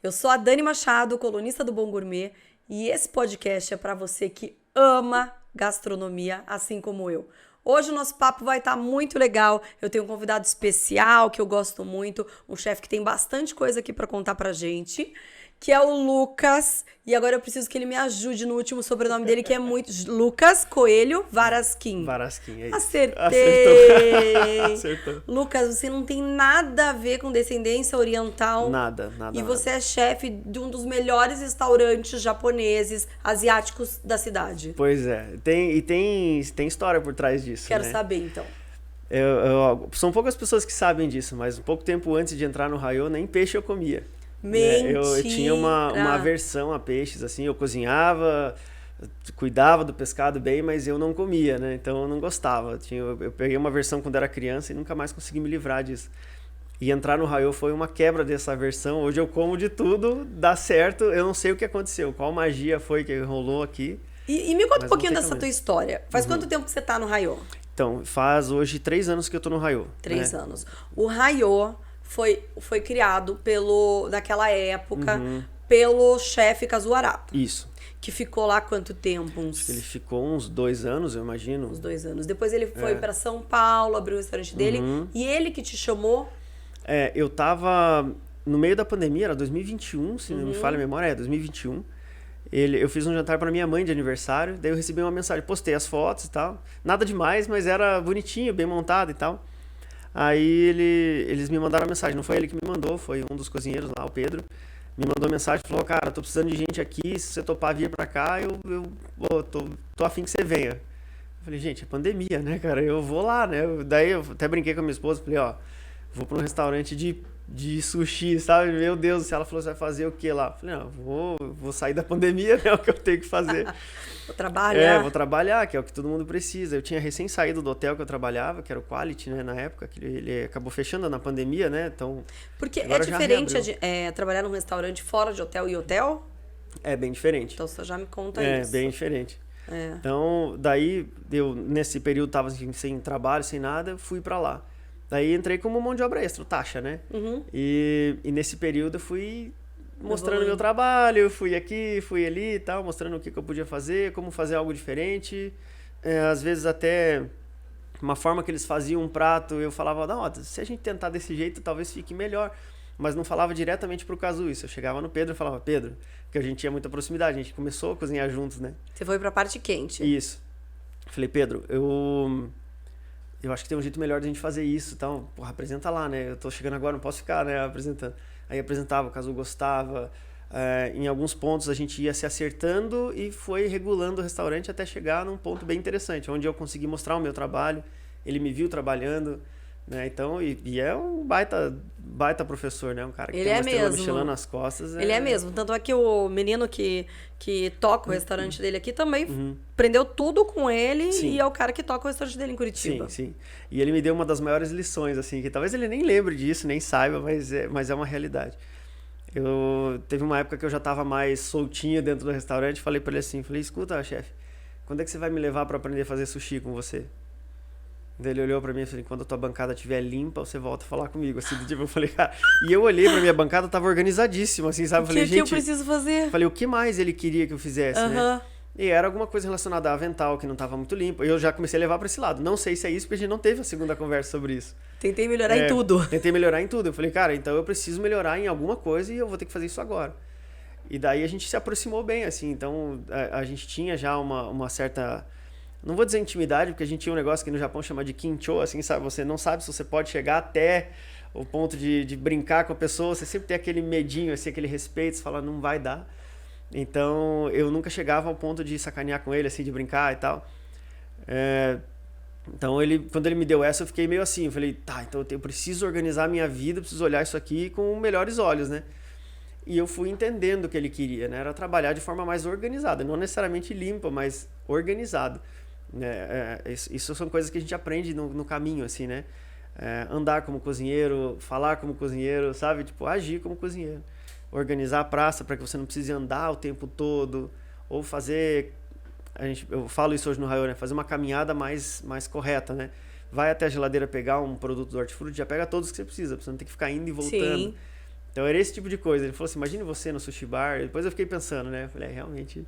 Eu sou a Dani Machado, colunista do Bom Gourmet, e esse podcast é para você que ama gastronomia, assim como eu. Hoje o nosso papo vai estar muito legal. Eu tenho um convidado especial que eu gosto muito, um chefe que tem bastante coisa aqui para contar pra gente, que é o Lucas. E agora eu preciso que ele me ajude no último sobrenome dele, que é muito... Lucas Coelho Varasquim. Varasquim, é isso. Acertei! Acertou. Lucas, você não tem nada a ver com descendência oriental. Nada. E você é chefe de um dos melhores restaurantes japoneses, asiáticos da cidade. Pois é. Tem história por trás disso, Quero né? saber, então. São poucas pessoas que sabem disso, mas um pouco tempo antes de entrar no Rayô, nem peixe eu comia. Mentira! Eu tinha uma aversão a peixes, assim, eu cozinhava, cuidava do pescado bem, mas eu não comia, né? Então eu não gostava. Eu peguei uma aversão quando era criança e nunca mais consegui me livrar disso. E entrar no Rayô foi uma quebra dessa aversão. Hoje eu como de tudo, dá certo, eu não sei o que aconteceu, qual magia foi que rolou aqui. E me conta um pouquinho dessa tua história. Faz quanto tempo que você tá no Rayô? Então, faz hoje 3 anos que eu tô no Rayô. 3 anos. O Rayô foi criado naquela época, pelo chefe Kazuarapa. Isso. Que ficou lá quanto tempo? Ele ficou uns 2 anos, eu imagino. Uns 2 anos. Depois ele foi pra São Paulo, abriu o restaurante dele. E ele que te chamou? Eu tava no meio da pandemia, era 2021, se não me falha a memória, 2021. Eu fiz um jantar para minha mãe de aniversário, daí eu recebi uma mensagem, postei as fotos e tal. Nada demais, mas era bonitinho, bem montado e tal. Aí eles me mandaram a mensagem, não foi ele que me mandou, foi um dos cozinheiros lá, o Pedro. Me mandou mensagem, falou, cara, tô precisando de gente aqui, se você topar vir pra cá, eu tô afim que você venha. Eu falei, gente, é pandemia, né, cara, eu vou lá, né. Daí eu até brinquei com a minha esposa, falei, ó, vou pra um restaurante de sushi, sabe? Meu Deus, se ela falou, você vai fazer o que lá? Eu falei, não, vou sair da pandemia, né, é o que eu tenho que fazer. Vou trabalhar. Vou trabalhar, que é o que todo mundo precisa. Eu tinha recém saído do hotel que eu trabalhava, que era o Quality, né, na época, que ele acabou fechando na pandemia, né, então... Porque é diferente trabalhar num restaurante fora de hotel e hotel? É bem diferente. Então você já me conta isso. É, bem diferente. Então, daí, eu nesse período tava assim, sem trabalho, sem nada, fui pra lá. Daí entrei como mão de obra extra, taxa, né? E nesse período eu fui mostrando meu trabalho, fui aqui, fui ali e tal, mostrando o que eu podia fazer, como fazer algo diferente. Às vezes até uma forma que eles faziam um prato, eu falava, não, se a gente tentar desse jeito, talvez fique melhor. Mas não falava diretamente pro Kazu isso. Eu chegava no Pedro e falava, Pedro, porque a gente tinha muita proximidade, a gente começou a cozinhar juntos, né? Você foi pra parte quente. Isso. Falei, Pedro, eu acho que tem um jeito melhor de a gente fazer isso, então, porra, apresenta lá, né? Eu tô chegando agora, não posso ficar, né, apresentando. Aí apresentava, o Kazu gostava. Em alguns pontos a gente ia se acertando e foi regulando o restaurante até chegar num ponto bem interessante, onde eu consegui mostrar o meu trabalho, ele me viu trabalhando, né? Então, e é um baita professor, né? Um cara que tem uma estrela Michelin nas costas. Ele é mesmo. Tanto é que o menino que toca o restaurante dele aqui também aprendeu tudo com ele. Sim. E é o cara que toca o restaurante dele em Curitiba. Sim. E ele me deu uma das maiores lições, assim, que talvez ele nem lembre disso, nem saiba, mas é uma realidade. Teve uma época que eu já estava mais soltinho dentro do restaurante, falei para ele assim, escuta, chefe, quando é que você vai me levar para aprender a fazer sushi com você? Daí ele olhou pra mim e falou, quando a tua bancada estiver limpa, você volta a falar comigo. Assim, tipo, eu falei, cara... E eu olhei pra minha bancada, tava organizadíssima, assim, sabe? O que eu preciso fazer? Falei, o que mais ele queria que eu fizesse, né? E era alguma coisa relacionada a avental, que não tava muito limpo. E eu já comecei a levar pra esse lado. Não sei se é isso, porque a gente não teve a segunda conversa sobre isso. Tentei melhorar em tudo. Tentei melhorar em tudo. Eu falei, cara, então eu preciso melhorar em alguma coisa e eu vou ter que fazer isso agora. E daí a gente se aproximou bem, assim. Então, a gente tinha já uma certa... Não vou dizer intimidade, porque a gente tinha um negócio que no Japão chama de kincho, assim, sabe? Você não sabe se você pode chegar até o ponto de brincar com a pessoa, você sempre tem aquele medinho, assim, aquele respeito, você fala, não vai dar. Então, eu nunca chegava ao ponto de sacanear com ele, assim, de brincar e tal. Então, quando ele me deu essa, eu fiquei meio assim, eu falei, tá, então eu preciso organizar a minha vida, preciso olhar isso aqui com melhores olhos, né? E eu fui entendendo o que ele queria, né? Era trabalhar de forma mais organizada, não necessariamente limpa, mas organizado. Isso são coisas que a gente aprende no caminho, assim, né? Andar como cozinheiro, falar como cozinheiro, sabe? Tipo, agir como cozinheiro. Organizar a praça para que você não precise andar o tempo todo, ou fazer... Eu falo isso hoje no Rayô, né? Fazer uma caminhada mais correta, né? Vai até a geladeira pegar um produto do hortifruti, já pega todos que você precisa não ter que ficar indo e voltando. Sim. Então era esse tipo de coisa. Ele falou assim, imagine você no sushi bar. Depois eu fiquei pensando, né? Eu falei, realmente...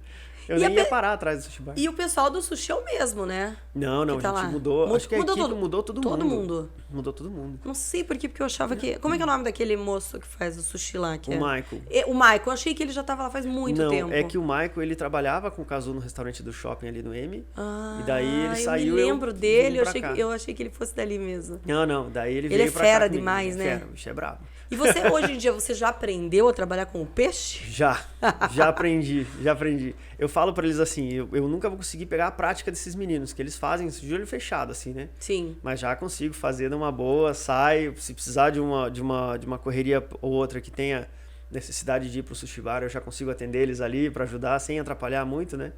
Eu E nem ia parar atrás do sushi bar. E o pessoal do sushi é o mesmo, né? Não, Que tá a gente lá. mudou. Acho que a equipe tudo. mudou todo mundo. Todo mundo. Mudou todo mundo. Não sei por quê, porque eu achava que... Como é que é o nome daquele moço que faz o sushi lá? Que O é? Michael. O Michael. Eu achei que ele já tava lá faz muito Não, tempo. é que o Michael, ele trabalhava com o Kazu no restaurante do shopping ali no M. Ah, E daí ele saiu. Eu me lembro dele. vim pra cá. Eu achei que ele fosse dali mesmo. Não. Daí ele Ele veio é pra cá fera comigo. demais, né? Fera, o bicho é brabo. E você, hoje em dia, você já aprendeu a trabalhar com o peixe? Já aprendi. Eu falo pra eles assim, eu nunca vou conseguir pegar a prática desses meninos, que eles fazem isso de olho fechado, assim, né? Sim. Mas já consigo fazer numa boa, saio, se precisar de uma correria ou outra que tenha necessidade de ir pro sushi bar, eu já consigo atender eles ali pra ajudar, sem atrapalhar muito, né?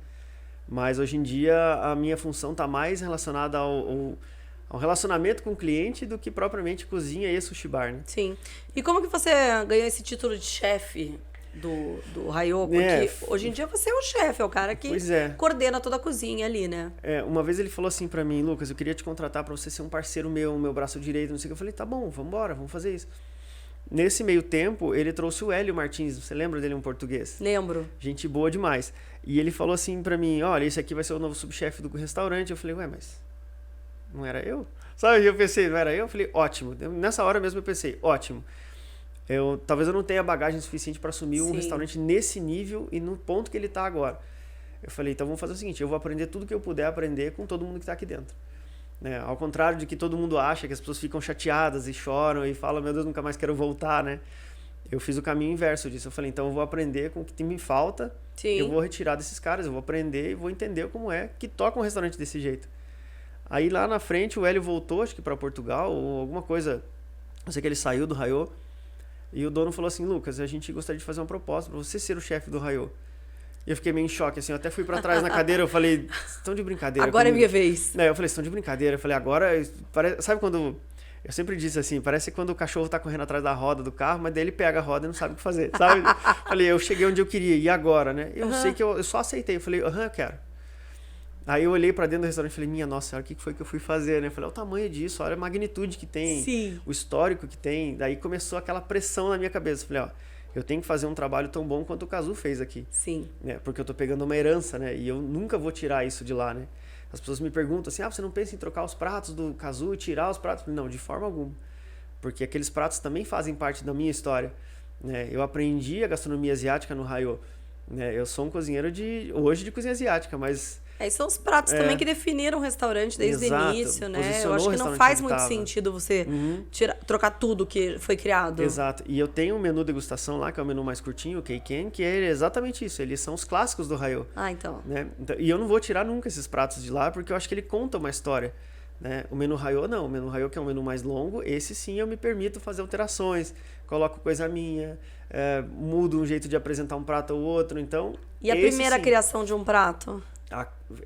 Mas hoje em dia a minha função tá mais relacionada ao relacionamento com o cliente do que propriamente cozinha e sushi bar, né? Sim. E como que você ganhou esse título de chefe do Rayô? Porque hoje em dia você é o chefe, é o cara que coordena toda a cozinha ali, né? Uma vez ele falou assim pra mim, Lucas, eu queria te contratar pra você ser um parceiro meu braço direito, não sei o que. Eu falei, tá bom, vamos fazer isso. Nesse meio tempo, ele trouxe o Hélio Martins, você lembra dele, um português? Lembro. Gente boa demais. E ele falou assim pra mim, olha, esse aqui vai ser o novo subchefe do restaurante. Eu falei, ué, mas não era eu? Sabe, eu pensei, não era eu? Eu falei, ótimo. Nessa hora mesmo eu pensei, ótimo. Talvez eu não tenha bagagem suficiente para assumir um restaurante nesse nível e no ponto que ele tá agora. Eu falei, então vamos fazer o seguinte, eu vou aprender tudo que eu puder aprender com todo mundo que tá aqui dentro. Né? Ao contrário de que todo mundo acha, que as pessoas ficam chateadas e choram e falam, meu Deus, nunca mais quero voltar, né? Eu fiz o caminho inverso disso. Eu falei, então eu vou aprender com o que me falta, eu vou retirar desses caras, eu vou aprender e vou entender como é que toca um restaurante desse jeito. Aí lá na frente o Hélio voltou, acho que para Portugal ou alguma coisa, não sei que ele saiu do Rayô, e o dono falou assim, Lucas, a gente gostaria de fazer uma proposta para você ser o chefe do Rayô. E eu fiquei meio em choque, assim, eu até fui para trás na cadeira, eu falei, estão de brincadeira agora comigo. É minha vez. Eu falei, estão de brincadeira. Eu falei, agora, sabe quando... Eu sempre disse assim, parece quando o cachorro tá correndo atrás da roda do carro, mas daí ele pega a roda e não sabe o que fazer, sabe? Falei, eu cheguei onde eu queria, e agora, né? Eu sei que eu só aceitei, eu falei, eu quero. Aí eu olhei pra dentro do restaurante e falei, minha nossa senhora, o que foi que eu fui fazer, né? Eu falei, olha o tamanho disso, olha a magnitude que tem, o histórico que tem. Daí começou aquela pressão na minha cabeça. Eu falei, ó, eu tenho que fazer um trabalho tão bom quanto o Kazu fez aqui. Sim. Né? Porque eu tô pegando uma herança, né? E eu nunca vou tirar isso de lá, né? As pessoas me perguntam assim, você não pensa em trocar os pratos do Kazu e tirar os pratos? Eu falei, não, de forma alguma. Porque aqueles pratos também fazem parte da minha história. Né? Eu aprendi a gastronomia asiática no Rayô. Né? Eu sou um cozinheiro hoje de cozinha asiática, mas... Aí são os pratos também que definiram o restaurante desde o início, né? Eu acho que não faz muito sentido você trocar tudo que foi criado. Exato. E eu tenho um menu degustação lá, que é o menu mais curtinho, o Keiken, que é exatamente isso. Eles são os clássicos do Rayô. Ah, então. Né? E eu não vou tirar nunca esses pratos de lá, porque eu acho que ele conta uma história. Né? O menu Rayô não. O menu Rayô, que é um menu mais longo, esse sim eu me permito fazer alterações, coloco coisa minha, mudo um jeito de apresentar um prato ou outro. Então, e a primeira criação de um prato?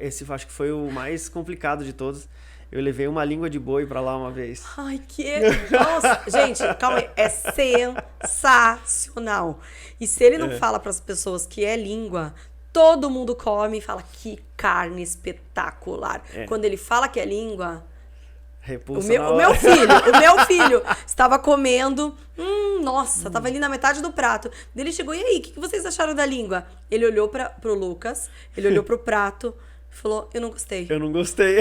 Esse acho que foi o mais complicado de todos. Eu levei uma língua de boi pra lá uma vez. Ai, Nossa, gente, calma aí. É sensacional. E se ele não fala pras pessoas que é língua, todo mundo come e fala que carne espetacular. Quando ele fala que é língua... Repulsa o meu filho estava comendo, nossa, tava ali na metade do prato. Ele chegou, e aí, o que vocês acharam da língua? Ele olhou pro Lucas, ele olhou pro prato e falou, eu não gostei. Eu não gostei.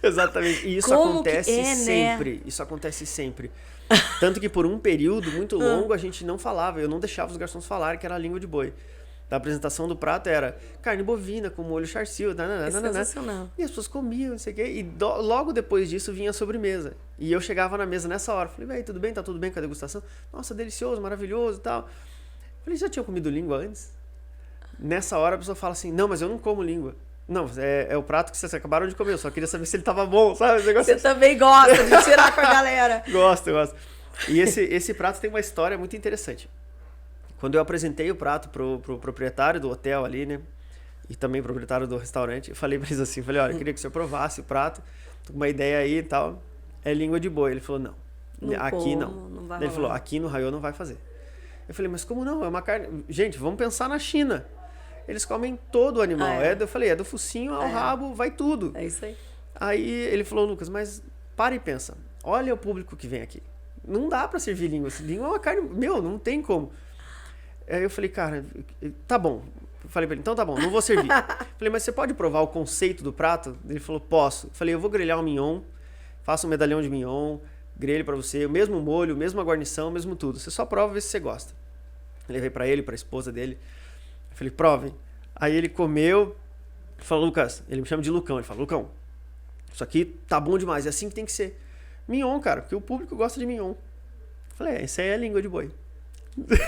Exatamente. E isso acontece sempre. Né? Isso acontece sempre. Tanto que por um período muito longo a gente não falava, eu não deixava os garçons falarem que era a língua de boi. A apresentação do prato era carne bovina com molho charsil, sensacional. E as pessoas comiam, não sei o quê. E logo depois disso vinha a sobremesa. E eu chegava na mesa nessa hora. Falei, tudo bem? Tá tudo bem com a degustação? Nossa, delicioso, maravilhoso e tal. Falei, já tinha comido língua antes? Nessa hora a pessoa fala assim, não, mas eu não como língua. Não, é o prato que vocês acabaram de comer. Eu só queria saber se ele tava bom, sabe? Você também gosta de tirar com a galera. Gosto. E esse prato tem uma história muito interessante. Quando eu apresentei o prato pro proprietário do hotel ali, né? E também pro proprietário do restaurante, eu falei pra eles assim, olha, eu queria que o senhor provasse o prato, tô com uma ideia aí e tal, é língua de boi. Ele falou, não aqui não. Ele falou, aqui no Rayô não vai fazer. Eu falei, mas como não? É uma carne... Gente, vamos pensar na China. Eles comem todo o animal. Eu falei, é do focinho ao rabo, vai tudo. É isso aí. Aí ele falou, Lucas, mas para e pensa, olha o público que vem aqui. não dá pra servir língua. Língua é uma carne, não tem como. Aí eu falei, cara, tá bom. Falei pra ele, então tá bom, não vou servir. Falei, mas você pode provar o conceito do prato? Ele falou, posso. Falei, eu vou grelhar um mignon, faço um medalhão de mignon, grelho pra você, o mesmo molho, mesma guarnição, mesmo tudo. Você só prova e vê se você gosta. Eu levei pra ele, pra esposa dele. Eu falei, provem. Aí ele comeu, falou, Lucas, ele me chama de Lucão, ele falou, Lucão, isso aqui tá bom demais, é assim que tem que ser. Mignon, cara, porque o público gosta de mignon. Eu falei, isso aí é língua de boi.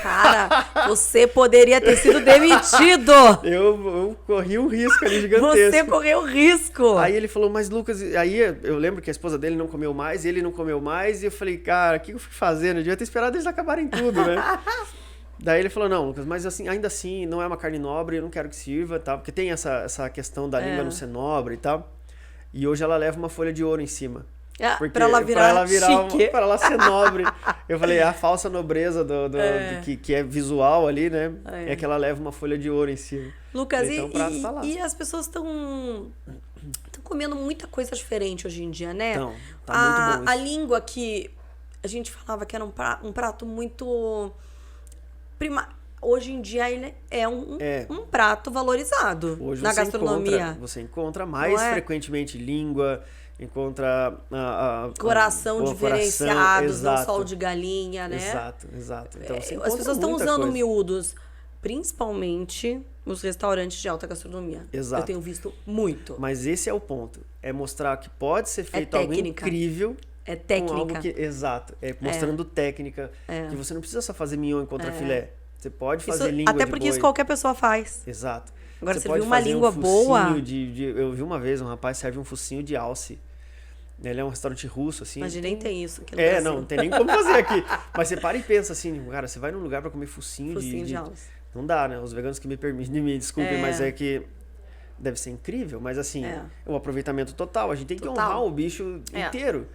Cara, você poderia ter sido demitido. Eu corri um risco ali gigantesco. Você correu risco. Aí ele falou, mas Lucas... Aí eu lembro que a esposa dele não comeu mais, ele não comeu mais, e eu falei, cara, o que eu fui fazendo? Eu devia ter esperado eles acabarem tudo, né? Daí ele falou, não, Lucas, mas assim, ainda assim, não é uma carne nobre, eu não quero que sirva, tá? Porque tem essa questão da língua não ser nobre e tal. E hoje ela leva uma folha de ouro em cima. Pra ela virar chique. Pra ela ser nobre. Eu falei, a falsa nobreza que é visual ali, né? É que ela leva uma folha de ouro em cima. Lucas, então, o prato tá lá. E as pessoas estão comendo muita coisa diferente hoje em dia, né? Então, tá muito bom isso. A língua que a gente falava que era um prato muito... Hoje em dia ele é um prato valorizado hoje na gastronomia. Você encontra mais frequentemente língua... Encontra coração diferenciado, não só o de galinha, né? Exato. Então, as pessoas estão usando miúdos, principalmente nos restaurantes de alta gastronomia. Exato. Eu tenho visto muito. Mas esse é o ponto. É mostrar que pode ser feito algo incrível. É técnica. Com algo exato. É mostrando técnica. Que você não precisa só fazer mignon em contrafilé. Você pode fazer língua até porque isso qualquer pessoa faz. Exato. Agora você viu uma língua boa. Eu vi uma vez um rapaz serve um focinho de alce. Ele é um restaurante russo, assim. Mas nem tem isso aqui no Brasil. Não tem nem como fazer aqui. Mas você para e pensa assim, cara, você vai num lugar pra comer focinho de alce. Não dá, né? Os veganos que me permitem, me desculpem, mas é que deve ser incrível. Mas assim, é um aproveitamento total. A gente tem que honrar o bicho inteiro.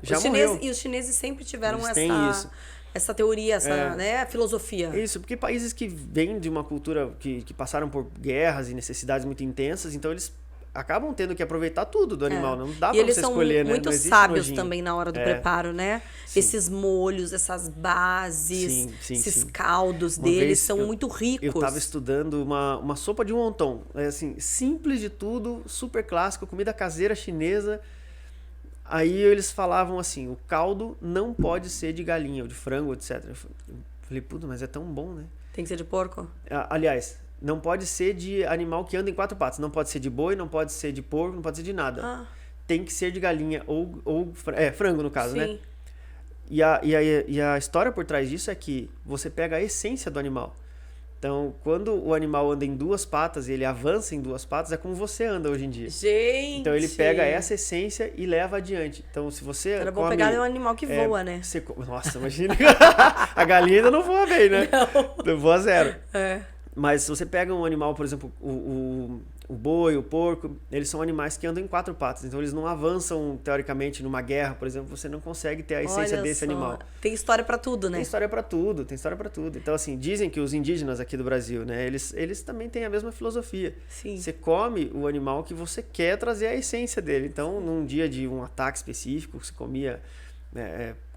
Já os chineses sempre tiveram essa teoria, essa filosofia. Isso, porque países que vêm de uma cultura que passaram por guerras e necessidades muito intensas, então eles acabam tendo que aproveitar tudo do animal. Não dá pra você escolher, né? E eles são muito sábios também na hora do preparo, né? Sim. Esses molhos, essas bases, esses caldos deles são muito ricos. Eu tava estudando uma sopa de wonton. Assim, simples de tudo, super clássico, comida caseira chinesa. Aí eles falavam assim, o caldo não pode ser de galinha ou de frango, etc. Eu falei, puta, mas é tão bom, né? Tem que ser de porco? Aliás, não pode ser de animal que anda em 4 patas. Não pode ser de boi, não pode ser de porco, não pode ser de nada. Tem que ser de galinha ou frango, no caso, né? E a história por trás disso é que você pega a essência do animal. Então, quando o animal anda em 2 patas e ele avança em 2 patas, é como você anda hoje em dia. Gente! Então, ele pega essa essência e leva adiante. Então, se você era bom pegar um animal que voa, né? Nossa, imagina. A galinha ainda não voa bem, né? Não voa 0. Mas se você pega um animal, por exemplo, o boi, o porco, eles são animais que andam em 4 patas. Então, eles não avançam, teoricamente, numa guerra, por exemplo. Você não consegue ter a essência desse animal. Tem história pra tudo, né? Tem história pra tudo. Então, assim, dizem que os indígenas aqui do Brasil, né? Eles também têm a mesma filosofia. Sim. Você come o animal que você quer trazer a essência dele. Então, num dia de um ataque específico, você comia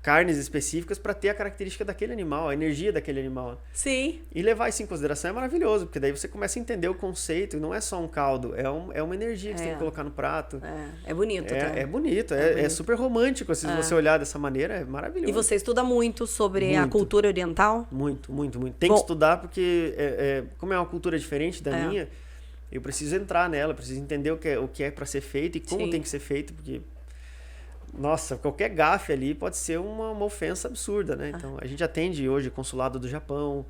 carnes específicas para ter a característica daquele animal, a energia daquele animal. Sim. E levar isso em consideração é maravilhoso, porque daí você começa a entender o conceito, não é só um caldo, é uma energia que você tem que colocar no prato. É bonito. É bonito, é super romântico, se você olhar dessa maneira, é maravilhoso. E você estuda muito sobre a cultura oriental? Muito. Tem que estudar porque, como é uma cultura diferente da minha, eu preciso entrar nela, preciso entender o que é para ser feito e como tem que ser feito, porque... Nossa, qualquer gafe ali pode ser uma ofensa absurda, né? Então, a gente atende hoje o consulado do Japão,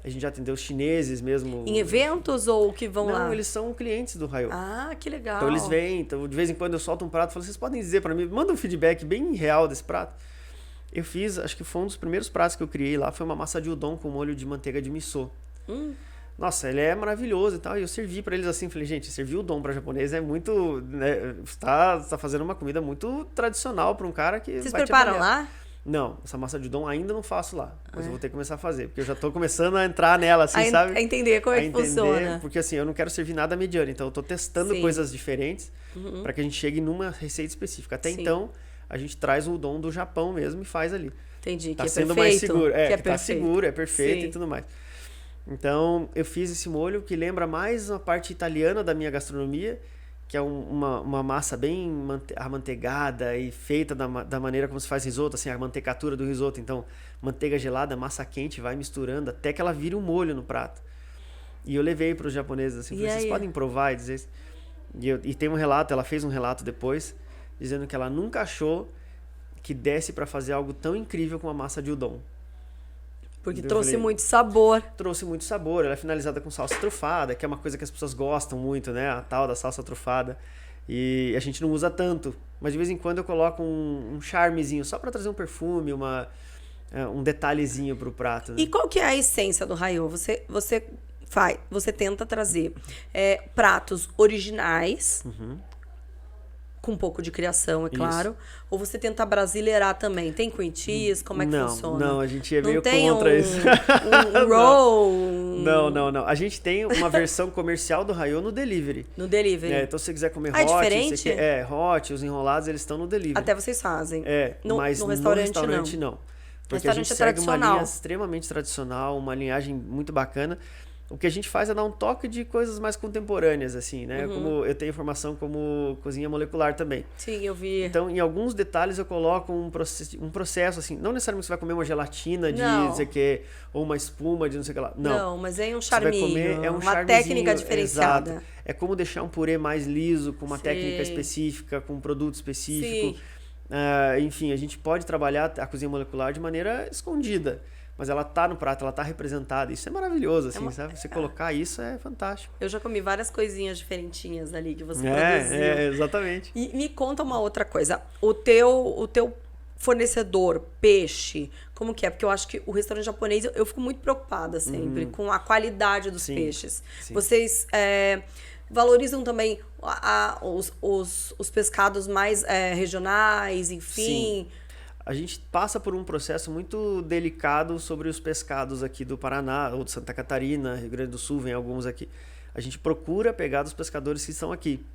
a gente já atendeu os chineses mesmo. Em eventos ou que vão lá? Não, eles são clientes do Raio. Ah, que legal. Então, eles vêm, então, de vez em quando eu solto um prato e falo, vocês podem dizer para mim, manda um feedback bem real desse prato. Eu fiz, acho que foi um dos primeiros pratos que eu criei lá, foi uma massa de udon com molho de manteiga de miso. Nossa, ele é maravilhoso e tal. E eu servi pra eles assim, falei, gente, servir udon pra japonês é muito, né, tá fazendo uma comida muito tradicional pra um cara que Vocês vai preparam lá? Não, essa massa de udon ainda não faço lá. Mas eu vou ter que começar a fazer, porque eu já tô começando a entrar nela, assim, sabe? A entender como é que funciona. Porque assim, eu não quero servir nada mediano, então eu tô testando coisas diferentes pra que a gente chegue numa receita específica. Até então, a gente traz o udon do Japão mesmo e faz ali. Entendi, Tá que é sendo perfeito. mais seguro. Que é Tá perfeito. seguro, é perfeito Sim. e tudo mais. Então, eu fiz esse molho que lembra mais uma parte italiana da minha gastronomia, que é uma massa bem amanteigada e feita da maneira como se faz risoto, assim, a mantecatura do risoto. Então, manteiga gelada, massa quente, vai misturando até que ela vire um molho no prato. E eu levei para os japoneses, assim, falei, vocês podem provar e dizer isso. E tem um relato, ela fez um relato depois, dizendo que ela nunca achou que desse para fazer algo tão incrível com a massa de udon. Porque trouxe muito sabor. Trouxe muito sabor. Ela é finalizada com salsa trufada, que é uma coisa que as pessoas gostam muito, né? A tal da salsa trufada. E a gente não usa tanto. Mas de vez em quando eu coloco um charmezinho, só para trazer um perfume, um detalhezinho pro prato. Né? E qual que é a essência do Raiô? Você tenta trazer pratos originais, com um pouco de criação, é claro. Ou você tenta brasileirar também? Tem cream cheese? Como é que funciona? Não, a gente é meio não tem contra isso. Um roll? Não. A gente tem uma versão comercial do Raiô no delivery. No delivery. Então, se você quiser comer é hot, diferente? Hot, os enrolados, eles estão no delivery. Até vocês fazem. Mas no restaurante não. Porque restaurante a gente é segue tradicional. uma linha extremamente tradicional, uma linhagem muito bacana. O que a gente faz é dar um toque de coisas mais contemporâneas, assim, né? Como eu tenho formação como cozinha molecular também. Sim, eu vi. Então, em alguns detalhes eu coloco um processo assim, não necessariamente você vai comer uma gelatina de não sei o que, ou uma espuma de não sei o que lá. Não, mas é um charminho, comer, uma técnica diferenciada. Exato. É como deixar um purê mais liso, com uma técnica específica, com um produto específico. Enfim, a gente pode trabalhar a cozinha molecular de maneira escondida. Mas ela tá no prato, ela tá representada. Isso é maravilhoso, assim, sabe? Você colocar isso é fantástico. Eu já comi várias coisinhas diferentinhas ali que você produziu. Exatamente. E me conta uma outra coisa. O teu fornecedor, peixe, como que é? Porque eu acho que o restaurante japonês, eu fico muito preocupada sempre com a qualidade dos peixes. Sim. Vocês valorizam também os pescados mais regionais, enfim... Sim. A gente passa por um processo muito delicado sobre os pescados aqui do Paraná, ou de Santa Catarina, Rio Grande do Sul, vem alguns aqui. A gente procura pegar dos pescadores que estão aqui.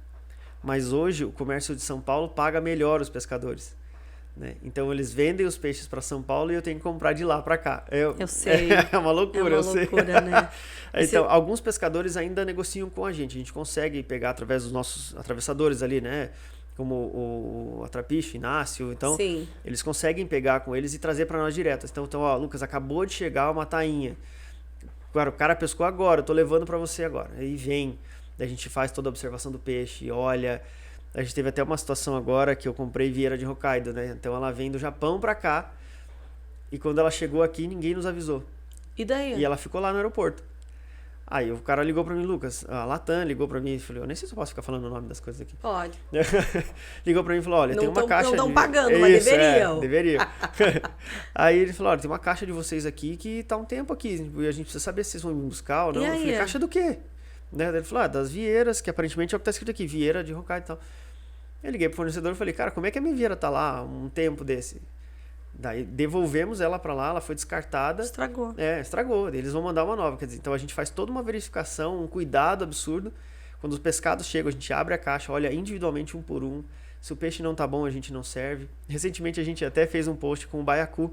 Mas hoje o comércio de São Paulo paga melhor os pescadores. Né? Então eles vendem os peixes para São Paulo e eu tenho que comprar de lá para cá. Eu sei. É uma loucura, eu sei. Né? Então, alguns pescadores ainda negociam com a gente. A gente consegue pegar através dos nossos atravessadores ali, né? Como o Atrapiche, Inácio, então Sim. eles conseguem pegar com eles e trazer para nós direto. Então, ó, Lucas, acabou de chegar uma tainha. Agora, o cara pescou agora, eu tô levando para você agora. Aí vem, a gente faz toda a observação do peixe, olha. A gente teve até uma situação agora que eu comprei vieira de Hokkaido, né? Então ela vem do Japão para cá e quando ela chegou aqui, ninguém nos avisou. E daí? E ela ficou lá no aeroporto. Aí o cara ligou pra mim, Lucas, a Latam ligou pra mim e falou, eu nem sei se eu posso ficar falando o nome das coisas aqui. Pode. Ligou pra mim e falou, olha, tem uma caixa... Não estão pagando, mas deveriam. Deveriam. Aí ele falou, olha, tem uma caixa de vocês aqui que tá um tempo aqui, e a gente precisa saber se vocês vão me buscar ou não. E eu aí? falei, caixa do quê? Né? Ele falou, das vieiras, que aparentemente é o que tá escrito aqui, vieira de Hokkaido e tal. Eu liguei pro fornecedor e falei, cara, como é que a minha vieira tá lá um tempo desse? Daí devolvemos ela para lá, ela foi descartada. Estragou. Estragou. Eles vão mandar uma nova. Quer dizer, então a gente faz toda uma verificação, um cuidado absurdo. Quando os pescados chegam, a gente abre a caixa, olha individualmente um por um. Se o peixe não tá bom, a gente não serve. Recentemente a gente até fez um post com o baiacu.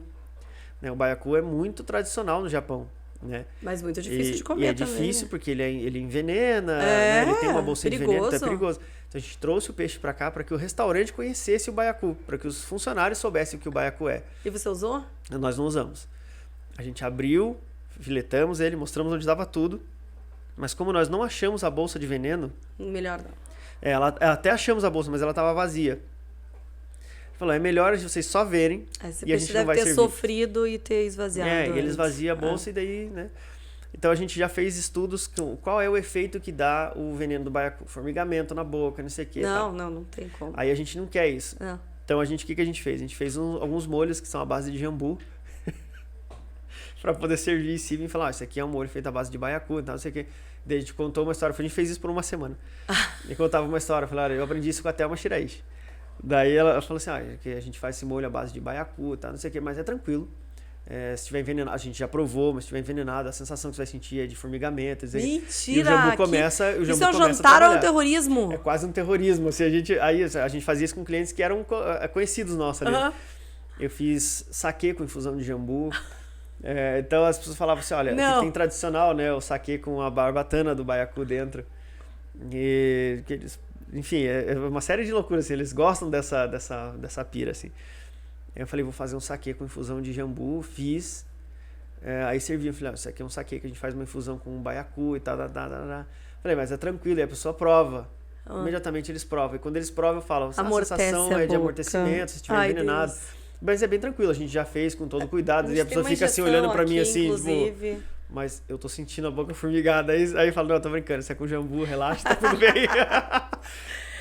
Né? O baiacu é muito tradicional no Japão. Né? Mas muito difícil de comer e é também. Difícil porque ele envenena, né? Ele tem uma bolsa de veneno, então é perigoso. Então a gente trouxe o peixe para cá para que o restaurante conhecesse o baiacu, para que os funcionários soubessem o que o baiacu é. E você usou? Nós não usamos. A gente abriu, filetamos ele, mostramos onde dava tudo, mas como nós não achamos a bolsa de veneno... Melhor não. Ela até achamos a bolsa, mas ela estava vazia. Falou, é melhor vocês só verem Esse e a gente deve não vai ter servir. Sofrido e ter esvaziado. E ele esvazia a bolsa e daí, né? Então a gente já fez estudos com qual é o efeito que dá o veneno do baiacu. Formigamento na boca, não sei o que. Não tem como. Aí a gente não quer isso. Não. Então o que a gente fez? A gente fez alguns molhos que são à base de jambu para poder servir em cima e falar, isso aqui é um molho feito à base de baiacu e tal, não sei o que. Daí a gente contou uma história, a gente fez isso por uma semana. E contava uma história, falei, olha, eu aprendi isso com a Thelma Shiraishi. Daí ela falou assim, que a gente faz esse molho à base de baiacu e tal, não sei o que, mas é tranquilo. Se estiver envenenado, a gente já provou, mas se estiver envenenado, a sensação que você vai sentir é de formigamento. Mentira! E o jambu começa, Isso é um jantar ou um terrorismo? É quase um terrorismo. Assim, a gente fazia isso com clientes que eram conhecidos nossos ali. Eu fiz saquê com infusão de jambu. Então as pessoas falavam assim, olha, aqui tem tradicional, né? O saquê com a barbatana do baiacu dentro. Enfim, é uma série de loucuras, assim, eles gostam dessa pira, assim. Eu falei, vou fazer um saquê com infusão de jambu, fiz. Aí servi, eu falei, isso aqui é um saquê que a gente faz uma infusão com baiacu e tal. Falei, mas é tranquilo, e a pessoa prova. Imediatamente eles provam. E quando eles provam, eu falo, a sensação é de amortecimento, se estiver envenenado. Deus. Mas é bem tranquilo, a gente já fez com todo cuidado. E a pessoa fica assim, olhando pra mim assim, inclusive. Tipo, mas eu tô sentindo a boca formigada. Aí eu falo, não, tô brincando, isso é com jambu, relaxa, tá tudo bem.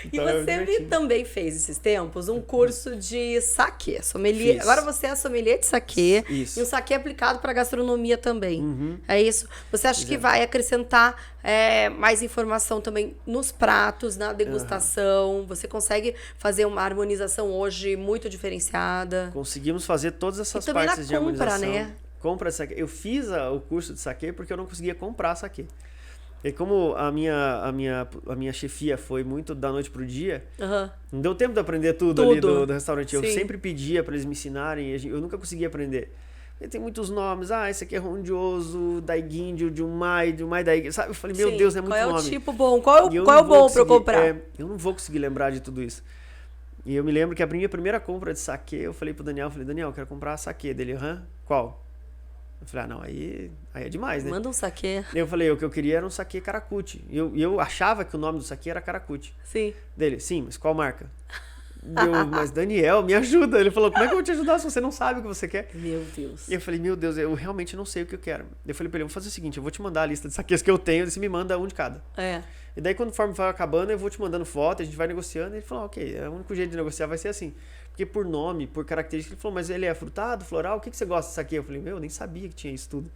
Então, e você também fez esses tempos um curso de saquê, sommelier. Agora você é sommelier de saquê. Isso. E um saquê aplicado para gastronomia também. É isso? Você acha que vai acrescentar mais informação também nos pratos, na degustação? Você consegue fazer uma harmonização hoje muito diferenciada? Conseguimos fazer todas essas e partes de harmonização. Né? Compra de saquê. Eu fiz o curso de saquê porque eu não conseguia comprar saquê. E como a minha chefia foi muito da noite pro dia, não deu tempo de aprender tudo. Ali do restaurante. Eu sempre pedia para eles me ensinarem e eu nunca conseguia aprender. E tem muitos nomes. Esse aqui é Rondioso, Daiguinho, Jumai Daiguinho. Sabe? Eu falei, meu Deus, é muito nome. Qual é o tipo bom? Qual é o bom para eu comprar? Eu não vou conseguir lembrar de tudo isso. E eu me lembro que a minha primeira compra de saquê, eu falei pro Daniel, Daniel, eu quero comprar saquê dele. Qual? Eu falei, não, aí é demais, né? Manda um saquê. Eu falei, o que eu queria era um saquê Caracuti. E eu achava que o nome do saquê era Caracuti. Sim. Dele, sim, mas qual marca? Mas Daniel, me ajuda. Ele falou, como é que eu vou te ajudar se você não sabe o que você quer? Meu Deus. E eu falei, meu Deus, eu realmente não sei o que eu quero. Eu falei pra ele, vou fazer o seguinte, eu vou te mandar a lista de saquês que eu tenho, você me manda um de cada. E daí, conforme vai acabando, eu vou te mandando foto, a gente vai negociando. E ele falou, ok, o único jeito de negociar vai ser assim. Porque por nome, por característica, ele falou, mas ele é frutado, floral, o que você gosta desse saquê? Eu falei, eu nem sabia que tinha isso tudo.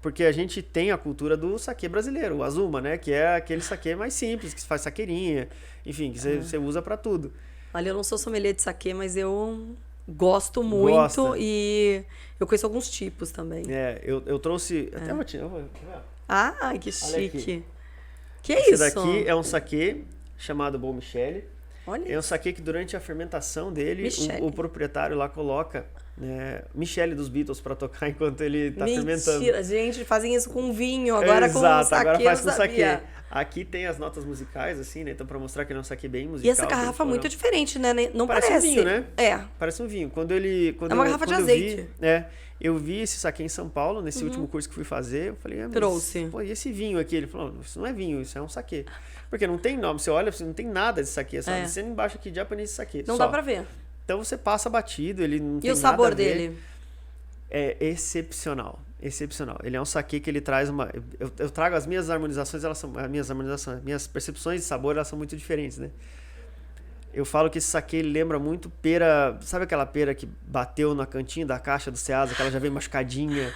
Porque a gente tem a cultura do saquê brasileiro, o Azuma, né? Que é aquele saquê mais simples, que se faz saqueirinha, enfim, que você usa pra tudo. Olha, eu não sou sommelier de saquê, mas eu gosto muito e eu conheço alguns tipos também. Eu trouxe... Até vou te... que chique. Que é Esse isso? Esse daqui é um saquê chamado Bom Michele. Olha. É um saquê que durante a fermentação dele, o proprietário lá coloca Michele dos Beatles para tocar enquanto ele tá fermentando. Mentira, gente, fazem isso com vinho, agora com saquê. Agora faz com saquê. Aqui tem as notas musicais, assim, né? Então, para mostrar que ele é um saquê bem musical. E essa garrafa é muito diferente, né? Não parece. Parece um vinho, né? É. Parece um vinho. É uma garrafa de azeite. Eu vi esse saquê em São Paulo, nesse último curso que fui fazer. Eu falei, trouxe. Pô, e esse vinho aqui? Ele falou, isso não é vinho, isso é um saquê. Porque não tem nome, você olha, não tem nada de saquê, só dizendo embaixo aqui, Japanese saquê. Não dá pra ver. Então você passa batido, ele não tem nada a ver. E o sabor dele? É excepcional. Excepcional. Ele é um saquê que ele traz uma... Eu trago as minhas harmonizações, minhas percepções de sabor, elas são muito diferentes, né? Eu falo que esse saquê ele lembra muito pera... Sabe aquela pera que bateu na cantinha da caixa do Ceasa, que ela já vem machucadinha,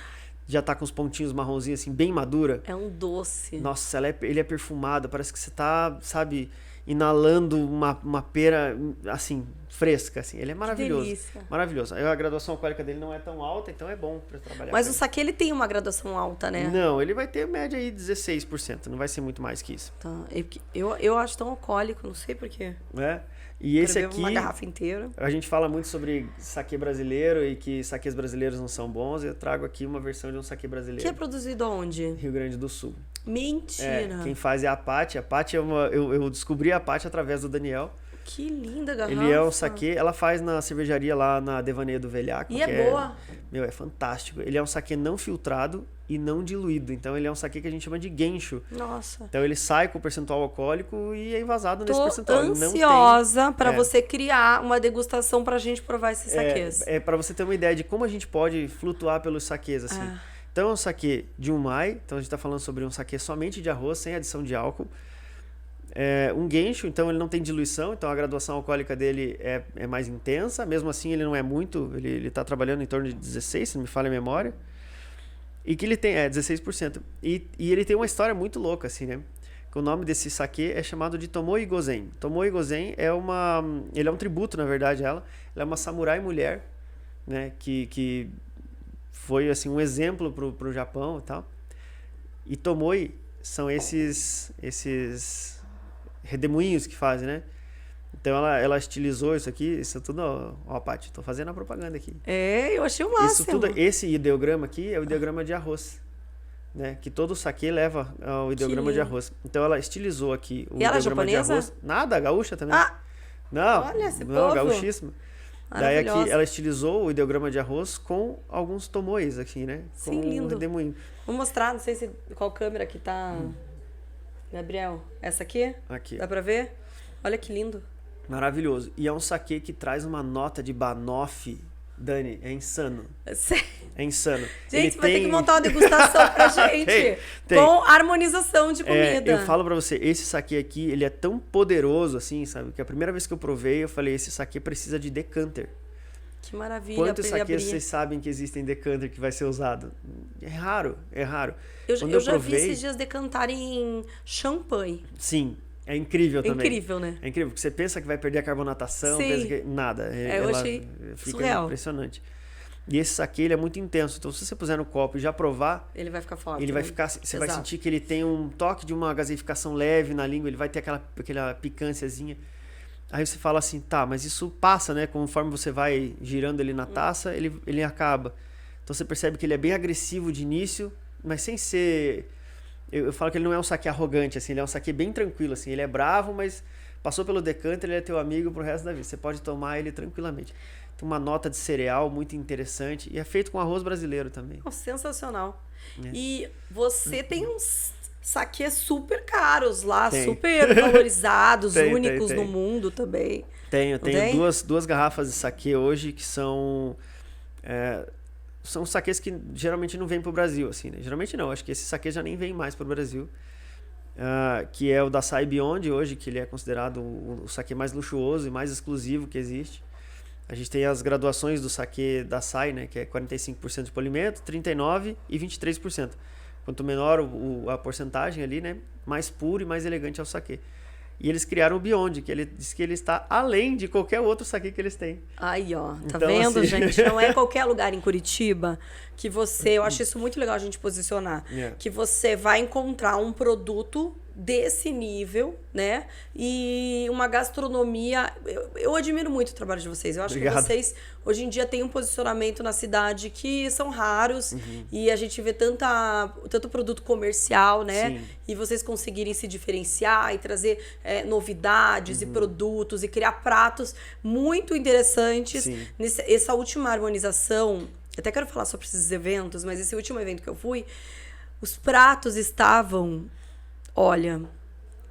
já tá com os pontinhos marronzinhos assim, bem madura? É um doce. Nossa, ele é perfumado, parece que você tá, sabe, inalando uma pera, assim, fresca, assim. Ele é maravilhoso. Que delícia. Maravilhoso. A graduação alcoólica dele não é tão alta, então é bom para trabalhar. Mas o saquê, ele tem uma graduação alta, né? Não, ele vai ter média aí 16%, não vai ser muito mais que isso. Tá. Eu acho tão alcoólico, não sei porquê. E esse aqui, uma garrafa inteira. A gente fala muito sobre saquê brasileiro e que saquês brasileiros não são bons. Eu trago aqui uma versão de um saquê brasileiro. Que é produzido onde? Rio Grande do Sul. Mentira! Quem faz é a Paty. A Paty eu descobri a Paty através do Daniel. Que linda garrafa. Ele é um saquê, ela faz na cervejaria lá na Devaneio do Velhaco. E é boa. É fantástico. Ele é um saquê não filtrado e não diluído. Então ele é um saquê que a gente chama de gencho. Nossa. Então ele sai com o percentual alcoólico e é envasado nesse percentual. Tô ansiosa para você criar uma degustação pra gente provar esses saquês. Para você ter uma ideia de como a gente pode flutuar pelos saquês, assim. Então é um saquê de umai. Então a gente tá falando sobre um saquê somente de arroz, sem adição de álcool. Um gencho, então ele não tem diluição, então a graduação alcoólica dele é mais intensa, mesmo assim ele não é muito, ele está trabalhando em torno de 16%, se não me falha a memória, e que ele tem, 16%, e ele tem uma história muito louca, assim, né, que o nome desse saquê é chamado de Tomoe Gozen. Tomoe Gozen ele é um tributo, na verdade, ela é uma samurai mulher, né, que foi assim um exemplo pro Japão e tal. E tomoi são esses redemoinhos que fazem, né? Então ela estilizou isso aqui, isso tudo, ó, Paty, tô fazendo a propaganda aqui. Eu achei o máximo. Isso tudo, esse ideograma aqui é o ideograma de arroz, né? Que todo saquê leva ao ideograma de arroz. Então ela estilizou aqui o ideograma de arroz. Nada, gaúcha também. Não, olha esse não, povo. gaúchíssima. Daí aqui ela estilizou o ideograma de arroz com alguns tomois aqui, né? Sim, com lindo. Um redemoinho. Vou mostrar, não sei qual câmera que tá. Gabriel, essa aqui? Aqui. Dá pra ver? Olha que lindo. Maravilhoso. E é um saquê que traz uma nota de banoffee, Dani, é insano. Sério? É insano. Gente, vai ter que montar uma degustação pra gente. Tem. Com harmonização de comida. Eu falo pra você, esse saquê aqui, ele é tão poderoso, assim, sabe? Que a primeira vez que eu provei, eu falei, esse saquê precisa de decanter. Que maravilha. Quantos saquês vocês sabem que existem decanter que vai ser usado? É raro, é raro. Eu já vi esses dias decantarem champanhe. Sim. É incrível também. É incrível, né? É incrível, porque você pensa que vai perder a carbonatação, Sim. pensa que nada. Eu achei fica surreal. Impressionante. E esse saquê, ele é muito intenso. Então, se você puser no copo e já provar, ele vai ficar forte. ele vai ficar, você vai sentir que ele tem um toque de uma gaseificação leve na língua, ele vai ter aquela picânciazinha. Aí você fala assim, tá, mas isso passa, né? Conforme você vai girando ele na taça, ele acaba. Então você percebe que ele é bem agressivo de início, mas sem ser... Eu falo que ele não é um saquê arrogante, assim, ele é um saquê bem tranquilo, assim, ele é bravo, mas passou pelo decanter, ele é teu amigo pro resto da vida. Você pode tomar ele tranquilamente. Tem uma nota de cereal muito interessante e é feito com arroz brasileiro também. Oh, sensacional. E você tem uns saquês super caros lá, super valorizados, únicos no mundo também. Tenho duas garrafas de saquê hoje que são saquês que geralmente não vêm pro Brasil, assim, né? Geralmente não, acho que esse saquê já nem vem mais pro Brasil. Que é o da Açaí Beyond hoje, que ele é considerado o saquê mais luxuoso e mais exclusivo que existe. A gente tem as graduações do saquê da Açaí, né? Que é 45% de polimento, 39% e 23%. Quanto menor a porcentagem ali, né? Mais puro e mais elegante é o saquê. E eles criaram o Beyond, que ele diz que ele está além de qualquer outro saquê que eles têm. Aí, ó. Tá então, vendo, assim... gente? Não é qualquer lugar em Curitiba que você... Eu acho isso muito legal a gente posicionar. Que você vai encontrar um produto desse nível, né? E uma gastronomia... Eu admiro muito o trabalho de vocês. Eu acho que vocês, hoje em dia, têm um posicionamento na cidade que são raros. E a gente vê tanto produto comercial, né? Sim. E vocês conseguirem se diferenciar e trazer novidades e produtos e criar pratos muito interessantes. Essa última harmonização... Até quero falar sobre esses eventos, mas esse último evento que eu fui, os pratos estavam... Olha...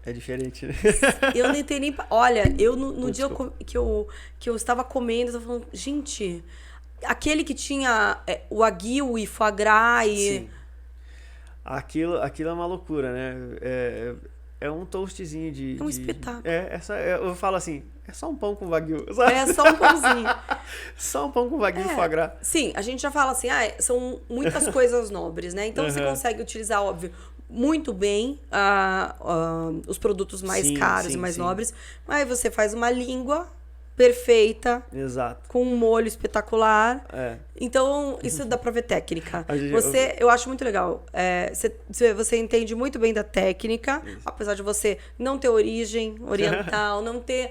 É diferente, né? Eu não entendi nem... Olha, eu no dia que eu estava comendo, eu estava falando... Gente, aquele que tinha o aguil e foie gras e... Sim. Aquilo é uma loucura, né? É um toastzinho de... É um espetáculo. Eu falo assim, é só um pão com wagyu. É só um pãozinho. Só um pão com wagyu e foie gras. Sim, a gente já fala assim, são muitas coisas nobres, né? Então você consegue utilizar, óbvio, muito bem os produtos mais caros e mais nobres, mas você faz uma língua perfeita. Exato. Com um molho espetacular. Então, isso dá pra ver técnica. Eu acho muito legal. Você entende muito bem da técnica, apesar de você não ter origem oriental, não ter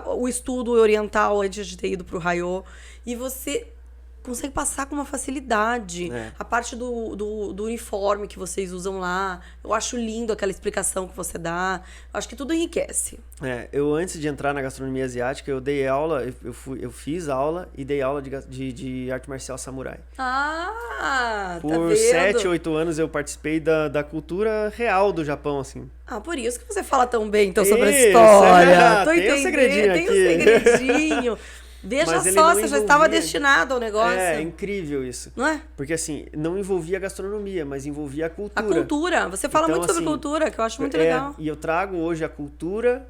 o estudo oriental antes de ter ido pro Raiô. E você consegue passar com uma facilidade. A parte do uniforme que vocês usam lá. Eu acho lindo aquela explicação que você dá. Eu acho que tudo enriquece. Eu antes de entrar na gastronomia asiática, eu dei aula, eu fiz aula e dei aula de arte marcial samurai. Por 7, 8 anos eu participei da cultura real do Japão, assim. Por isso que você fala tão bem então sobre a história. Tô tem um segredinho aqui. Tem um segredinho. Veja só, você já estava destinado ao negócio. É incrível isso. Não é? Porque assim, não envolvia a gastronomia, mas envolvia a cultura. A cultura. Você fala muito sobre cultura, que eu acho muito legal. E eu trago hoje a cultura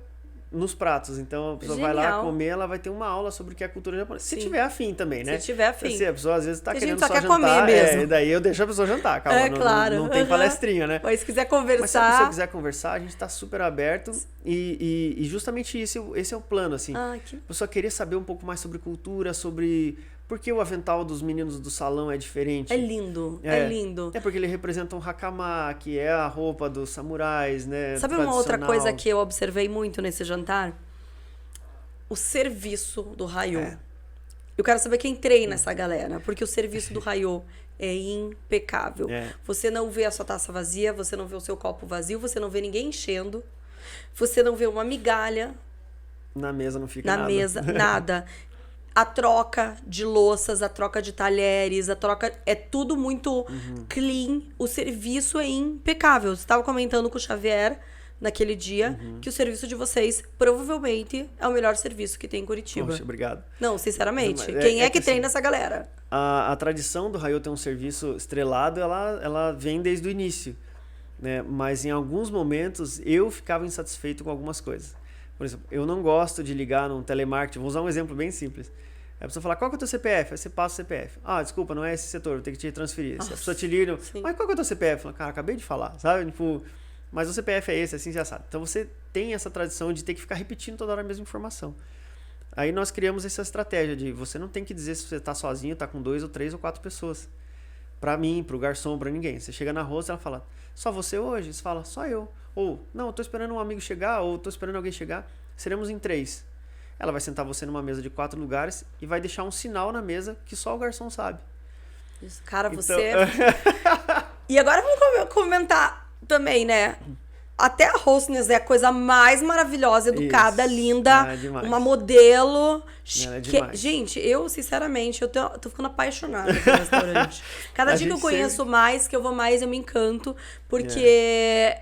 nos pratos. Então a pessoa vai lá comer, ela vai ter uma aula sobre o que é a cultura japonesa. Se tiver afim também, né? Se tiver afim. Assim, a pessoa às vezes tá querendo só jantar. Comer mesmo. E daí eu deixo a pessoa jantar, calma. Claro. Não tem palestrinha, né? Mas se quiser conversar... Mas se a pessoa quiser conversar, a gente tá super aberto. E justamente esse é o plano, assim. A pessoa querer saber um pouco mais sobre cultura, sobre Por que o avental dos meninos do salão é diferente? É lindo, é lindo. É porque ele representa um hakama, que é a roupa dos samurais, né? Sabe uma outra coisa que eu observei muito nesse jantar? O serviço do Rayô. Eu quero saber quem treina essa galera, porque o serviço do Rayô é impecável. Você não vê a sua taça vazia, você não vê o seu copo vazio, você não vê ninguém enchendo, você não vê uma migalha. Na mesa não fica nada. Na mesa, nada. A troca de louças, a troca de talheres, a troca... É tudo muito clean. O serviço é impecável. Você estava comentando com o Xavier naquele dia que o serviço de vocês provavelmente é o melhor serviço que tem em Curitiba. Poxa, obrigado. Não, sinceramente. Quem é que treina essa galera? A tradição do Rayô ter um serviço estrelado, ela vem desde o início. Né? Mas em alguns momentos eu ficava insatisfeito com algumas coisas. Por exemplo, eu não gosto de ligar num telemarketing. Vou usar um exemplo bem simples. A pessoa fala, qual que é o teu CPF? Aí você passa o CPF. Ah, desculpa, não é esse setor, eu tenho que te transferir. Nossa, a pessoa te liga, mas qual que é o teu CPF? Fala, cara, acabei de falar, sabe? Tipo, mas o CPF é esse, assim, já sabe. Então você tem essa tradição de ter que ficar repetindo toda hora a mesma informação. Aí nós criamos essa estratégia de você não tem que dizer se você está sozinho, está com 2 ou 3 ou 4 pessoas. Para mim, para o garçom, para ninguém. Você chega na rua, ela fala, só você hoje? Você fala, só eu. Ou, não, eu tô esperando um amigo chegar, ou tô esperando alguém chegar. Seremos em 3. Ela vai sentar você numa mesa de 4 lugares e vai deixar um sinal na mesa que só o garçom sabe. Isso, cara, você... E agora vamos comentar também, né? Até a hostess é a coisa mais maravilhosa, educada, linda. Uma modelo. Gente, eu, sinceramente, eu tô ficando apaixonada pelo restaurante. Cada dia que eu conheço mais, que eu vou mais, eu me encanto. Porque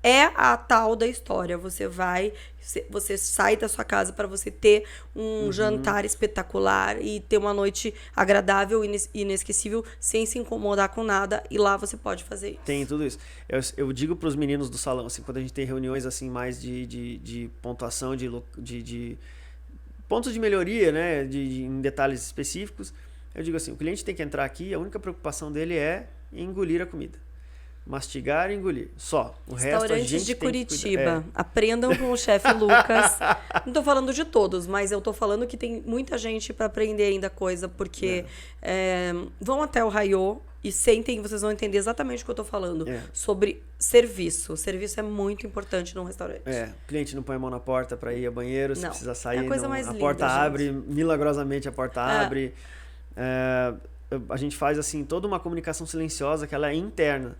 é a tal da história. Você sai da sua casa para você ter um jantar espetacular e ter uma noite agradável e inesquecível sem se incomodar com nada. E lá você pode fazer isso. Tem tudo isso. Eu digo para os meninos do salão, assim, quando a gente tem reuniões assim mais de pontuação, de pontos de melhoria, né, em detalhes específicos, eu digo assim, o cliente tem que entrar aqui, a única preocupação dele é engolir a comida. Mastigar e engolir. Só. O resto a gente de Curitiba. Aprendam com o chefe Lucas. Não tô falando de todos, mas eu tô falando que tem muita gente para aprender ainda coisa, porque vão até o Rayô e sentem, vocês vão entender exatamente o que eu tô falando. Sobre serviço. O serviço é muito importante num restaurante. O cliente não põe a mão na porta para ir ao banheiro, se precisa sair. É a coisa mais linda, porta gente. abre, milagrosamente a porta abre. A gente faz assim toda uma comunicação silenciosa que ela é interna.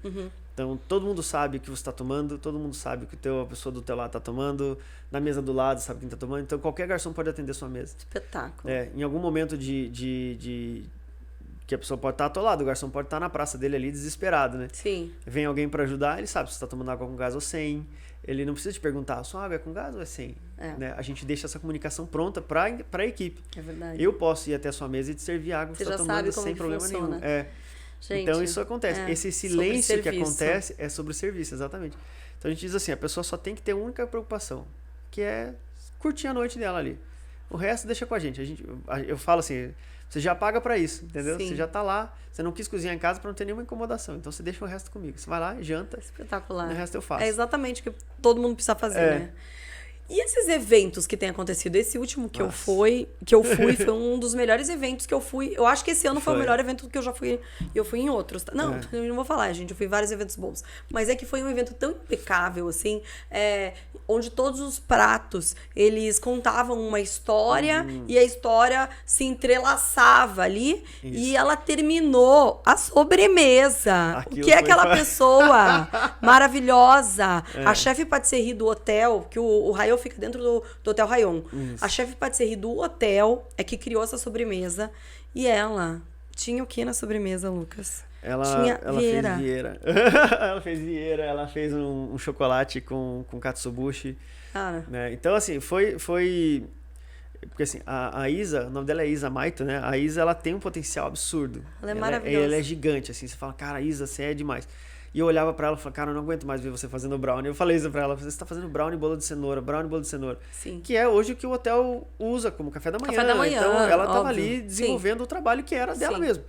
Então todo mundo sabe o que você está tomando, todo mundo sabe o que a pessoa do teu lado está tomando, na mesa do lado sabe quem está tomando, então qualquer garçom pode atender sua mesa. Espetáculo. Em algum momento que a pessoa pode estar atolada, o garçom pode estar na praça dele ali desesperado, né? Sim. Vem alguém para ajudar, ele sabe se você está tomando água com gás ou sem. Ele não precisa te perguntar, sua água é com gás ou é sem? Né? A gente deixa essa comunicação pronta para a equipe. É verdade. Eu posso ir até a sua mesa e te servir água que você está tomando sem problema funciona. nenhum. Gente, então isso acontece. Esse silêncio que acontece é sobre o serviço, exatamente. Então a gente diz assim, a pessoa só tem que ter uma única preocupação, que é curtir a noite dela ali. O resto deixa com a gente. Eu falo assim, você já paga para isso, entendeu? Sim. Você já tá lá, você não quis cozinhar em casa para não ter nenhuma incomodação. Então você deixa o resto comigo. Você vai lá, janta. Espetacular. O resto eu faço. É exatamente o que todo mundo precisa fazer, né? E esses eventos que têm acontecido? Esse último que eu fui foi um dos melhores eventos que eu fui. Eu acho que esse ano foi o melhor evento que eu já fui. Eu fui em outros. Não, eu não vou falar, gente. Eu fui em vários eventos bons. Mas é que foi um evento tão impecável, assim, onde todos os pratos, eles contavam uma história e a história se entrelaçava ali. Isso. E ela terminou a sobremesa. Aquilo o que é aquela pessoa maravilhosa. A chefe patisserie do hotel, que o Rayô fica dentro do Hotel Rayon. A chefe patisserie do hotel é que criou essa sobremesa. E ela tinha o que na sobremesa, Lucas? Ela fez vieira. Ela fez vieira, ela fez um chocolate com katsubushi. Né? Então, assim, foi... Porque, assim, a Isa, o nome dela é Isa Maito, né? A Isa, ela tem um potencial absurdo. Ela é maravilhosa. Ela é gigante, assim. Você fala, cara, Isa, você é demais. E eu olhava pra ela e falava, cara, eu não aguento mais ver você fazendo brownie. Eu falei isso pra ela, você está fazendo brownie bolo de cenoura. Sim. Que é hoje o que o hotel usa como café da manhã. Então ela estava ali desenvolvendo o trabalho que era dela mesmo.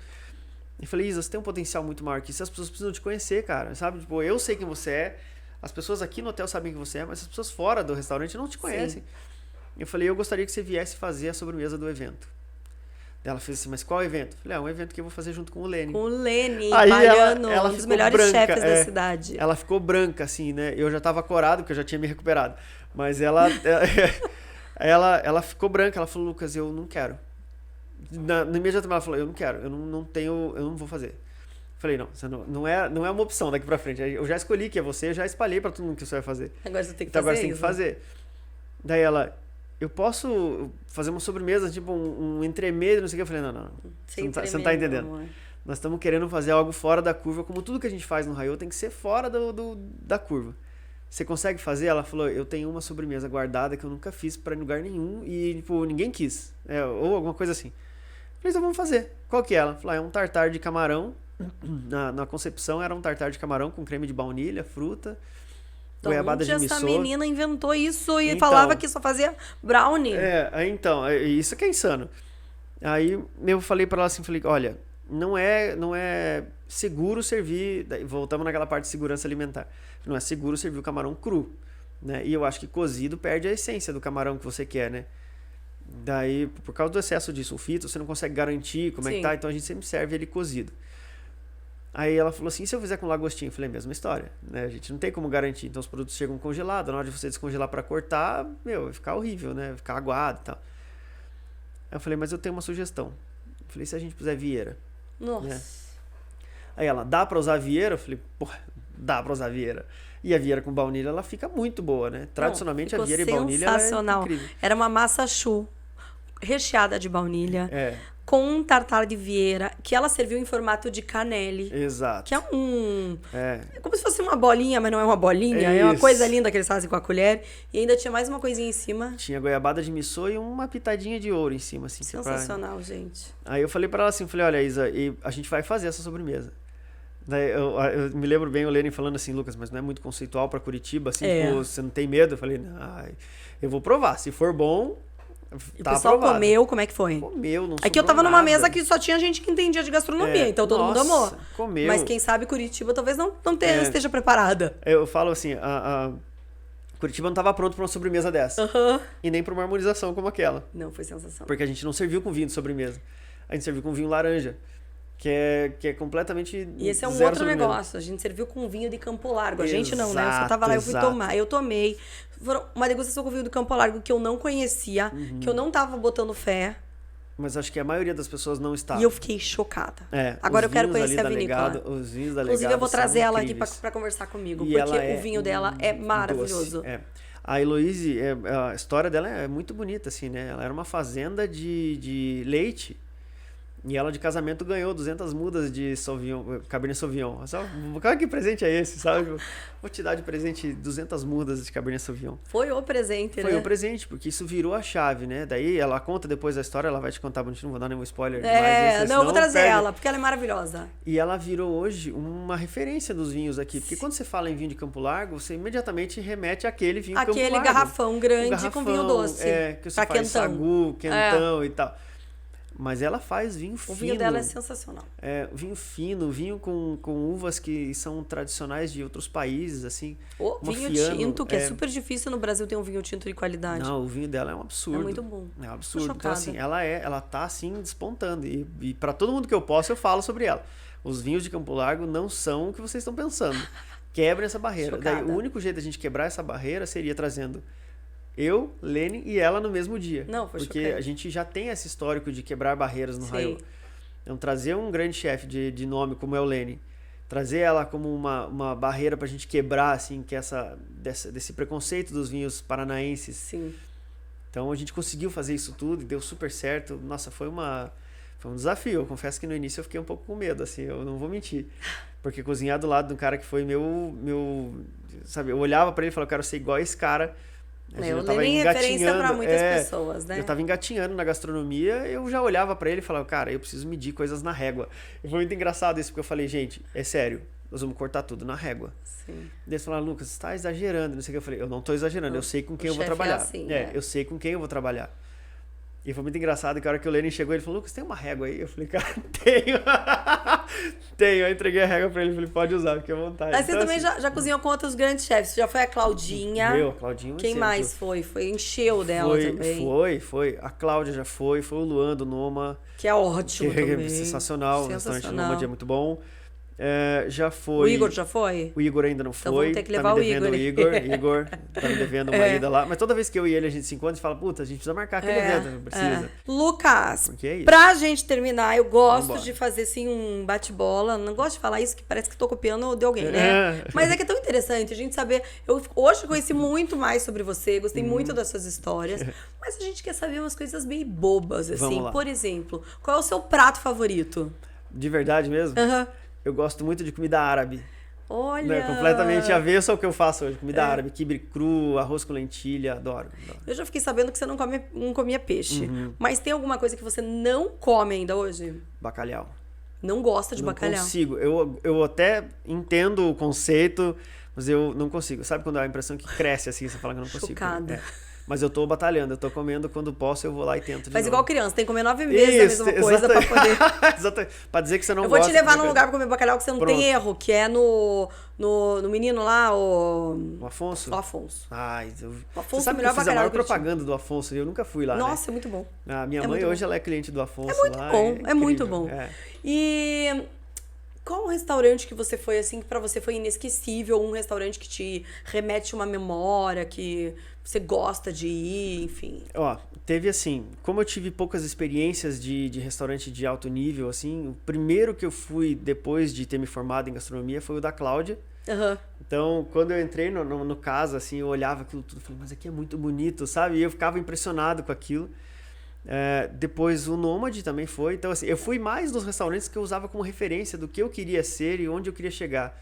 E falei, Isa, você tem um potencial muito maior que isso. As pessoas precisam te conhecer, cara, sabe? Tipo, eu sei quem você é, as pessoas aqui no hotel sabem quem você é, mas as pessoas fora do restaurante não te conhecem. Eu falei, eu gostaria que você viesse fazer a sobremesa do evento. Ela fez assim, mas qual evento? Eu falei, é um evento que eu vou fazer junto com o Lene. Com o Lene, Aí Baiano, ela um dos ficou melhores branca, chefes da cidade. Ela ficou branca, assim, né? Eu já tava corado, porque eu já tinha me recuperado. Mas ela ficou branca, ela falou, Lucas, eu não quero. Imediatamente ela falou, eu não quero, eu não vou fazer. Falei, não, você não é uma opção daqui pra frente. Eu já escolhi que é você, eu já espalhei pra todo mundo que você vai fazer. Agora você tem que então, fazer agora você tem que fazer. Daí ela, eu posso fazer uma sobremesa, tipo um entremeio, não sei o que. Eu falei, não. Você não tá entendendo. Amor. Nós estamos querendo fazer algo fora da curva, como tudo que a gente faz no Raiô tem que ser fora da curva. Você consegue fazer? Ela falou, eu tenho uma sobremesa guardada que eu nunca fiz pra lugar nenhum e, tipo, ninguém quis. Ou alguma coisa assim. Eu falei, então vamos fazer. Qual que é? Ela falou, é um tartar de camarão. Na concepção era um tartar de camarão com creme de baunilha, fruta, goiabada de missô. Essa menina inventou isso e falava que só fazia brownie. Isso que é insano. Aí eu falei pra ela assim, olha, não é seguro servir, voltamos naquela parte de segurança alimentar, não é seguro servir o camarão cru, né? E eu acho que cozido perde a essência do camarão que você quer, né? Daí, por causa do excesso de sulfito, você não consegue garantir como é que tá, então a gente sempre serve ele cozido. Aí ela falou assim, e se eu fizer com lagostinho? Eu falei, mesma história, né? A gente não tem como garantir, então os produtos chegam congelados, na hora de você descongelar para cortar, vai ficar horrível, né? Vai ficar aguado e tal. Aí eu falei, mas eu tenho uma sugestão. Eu falei, se a gente puser vieira? Nossa. Né? Aí ela, dá pra usar vieira? Eu falei, dá pra usar vieira. E a vieira com baunilha, ela fica muito boa, né? Tradicionalmente a vieira e baunilha é incrível. Era uma massa choux recheada de baunilha, com um tartar de vieira, que ela serviu em formato de canelle. Exato. Que é como se fosse uma bolinha, mas não é uma bolinha. É uma coisa linda que eles fazem com a colher. E ainda tinha mais uma coisinha em cima. Tinha goiabada de missô e uma pitadinha de ouro em cima. Assim, sensacional, gente. Aí eu falei pra ela assim, olha, Isa, e a gente vai fazer essa sobremesa. Daí eu me lembro bem o Lene falando assim, Lucas, mas não é muito conceitual pra Curitiba, assim, você não tem medo? Eu falei, eu vou provar, se for bom... E o pessoal aprovado. Comeu, como é que foi? Comeu, não Aqui eu tava numa mesa que só tinha gente que entendia de gastronomia, então todo mundo amou. Comeu. Mas quem sabe Curitiba talvez não esteja preparada. Eu falo assim, Curitiba não tava pronto pra uma sobremesa dessa. E nem pra uma harmonização como aquela. Não, foi sensacional. Porque a gente não serviu com vinho de sobremesa. A gente serviu com vinho laranja. Que é completamente. E esse é um outro negócio. A gente serviu com vinho de Campo Largo. A gente não, né? Eu só tava lá, eu fui tomar. Eu tomei. Uma degustação com vinho do Campo Largo que eu não conhecia, que eu não tava botando fé. Mas acho que a maioria das pessoas não estava. E eu fiquei chocada. Agora eu quero conhecer a vinícola. Os vinhos da Legado. Inclusive, eu vou trazer ela aqui pra conversar comigo. Porque o vinho dela é maravilhoso. A Heloise, a história dela é muito bonita, assim, né? Ela era uma fazenda de leite. E ela de casamento ganhou 200 mudas de Cabernet Sauvignon. Que presente é esse, sabe? Vou te dar de presente 200 mudas de Cabernet Sauvignon. Foi o presente, né? Foi o presente, porque isso virou a chave, né? Daí ela conta depois a história, ela vai te contar bonitinho, não vou dar nenhum spoiler. Eu vou trazer ela, porque ela é maravilhosa. E ela virou hoje uma referência dos vinhos aqui. Porque quando você fala em vinho de Campo Largo, você imediatamente remete àquele vinho Campo Largo. Aquele garrafão grande com vinho doce. Que você faz sagu, quentão e tal. Mas ela faz vinho fino. O vinho dela é sensacional. Vinho fino, vinho com uvas que são tradicionais de outros países, assim. Vinho tinto, que é super difícil no Brasil ter um vinho tinto de qualidade. Não, o vinho dela é um absurdo. É muito bom. É um absurdo. Então, assim, ela tá, assim, despontando. E para todo mundo que eu posso, eu falo sobre ela. Os vinhos de Campo Largo não são o que vocês estão pensando. Quebrem essa barreira. Daí, o único jeito da gente quebrar essa barreira seria trazendo... Eu, Lene e ela no mesmo dia. Não, foi porque chocante. A gente já tem esse histórico de quebrar barreiras no Raiô. Então, trazer um grande chefe de nome como é o Lene, trazer ela como uma barreira pra gente quebrar, assim, que desse preconceito dos vinhos paranaenses. Sim. Então, a gente conseguiu fazer isso tudo e deu super certo. Nossa, foi um desafio. Eu confesso que no início eu fiquei um pouco com medo, assim, eu não vou mentir. Porque cozinhar do lado de um cara que foi sabe, eu olhava pra ele e falava, eu quero ser igual a esse cara. Eu tava referência para muitas pessoas, né? Eu tava engatinhando na gastronomia, eu já olhava para ele e falava, cara, eu preciso medir coisas na régua. E foi muito engraçado isso, porque eu falei, gente, é sério, nós vamos cortar tudo na régua. Sim. Daí eles falaram, Lucas, você tá exagerando, não sei o que. Eu falei, eu não tô exagerando, eu sei com quem eu vou trabalhar. Assim, eu sei com quem eu vou trabalhar. E foi muito engraçado que a hora que o Lene chegou, ele falou, Lucas, tem uma régua aí? Eu falei, cara, tenho. Tenho, eu entreguei a régua pra ele, falei, pode usar, fique à vontade. Mas você Então, também assim, já cozinhou com outros grandes chefs. Já foi a Claudinha. Meu, a Claudinha. Quem mais foi? Encheu dela também. Foi. A Cláudia já foi o Luan do Noma. Que é ótimo que também. É sensacional. O restaurante Nômade é muito bom. Já foi. O Igor já foi? O Igor ainda não então foi. Vamos ter que levar o Igor. Igor tá me devendo uma ida lá. Mas toda vez que eu e ele a gente se encontra, a gente fala, puta, a gente precisa marcar aquele evento. Precisa. Lucas, Porque é isso. pra gente terminar, eu gosto de fazer assim um bate-bola. Não gosto de falar isso, que parece que tô copiando de alguém, né? Mas é que é tão interessante a gente saber. Eu hoje conheci muito mais sobre você, gostei muito das suas histórias. Mas a gente quer saber umas coisas meio bobas, assim. Por exemplo, qual é o seu prato favorito? De verdade mesmo? Eu gosto muito de comida árabe. Olha! Né? Completamente avesso ao que eu faço hoje. Comida árabe, quibe cru, arroz com lentilha, adoro. Eu já fiquei sabendo que você não comia peixe. Mas tem alguma coisa que você não come ainda hoje? Bacalhau. Não gosta de bacalhau? Não consigo. Eu até entendo o conceito, mas eu não consigo. Sabe quando dá a impressão que cresce assim, você fala que eu não consigo. Chocada. Mas eu tô batalhando, eu tô comendo quando posso, eu vou lá e tento. Faz igual criança, tem que comer 9 vezes a mesma coisa pra poder. Exatamente. Pra dizer que você não gosta. gosta. Eu vou te levar num lugar pra comer bacalhau que você não tem erro, que é no menino lá, o Afonso? O Afonso. Ai, o Afonso você sabe que eu fiz a maior propaganda do Afonso, eu nunca fui lá. Nossa, né? é muito bom. A minha mãe hoje ela é cliente do Afonso. É muito lá, bom, é muito incrível. bom. E qual um restaurante que você foi, assim, que pra você foi inesquecível? Um restaurante que te remete uma memória, que você gosta de ir, enfim? Teve assim, como eu tive poucas experiências de restaurante de alto nível, assim, o primeiro que eu fui depois de ter me formado em gastronomia foi o da Cláudia. Então, quando eu entrei no casa, assim, eu olhava aquilo tudo e falei, mas aqui é muito bonito, sabe? E eu ficava impressionado com aquilo. Depois o Nômade também foi. Então, assim, eu fui mais nos restaurantes que eu usava como referência do que eu queria ser e onde eu queria chegar.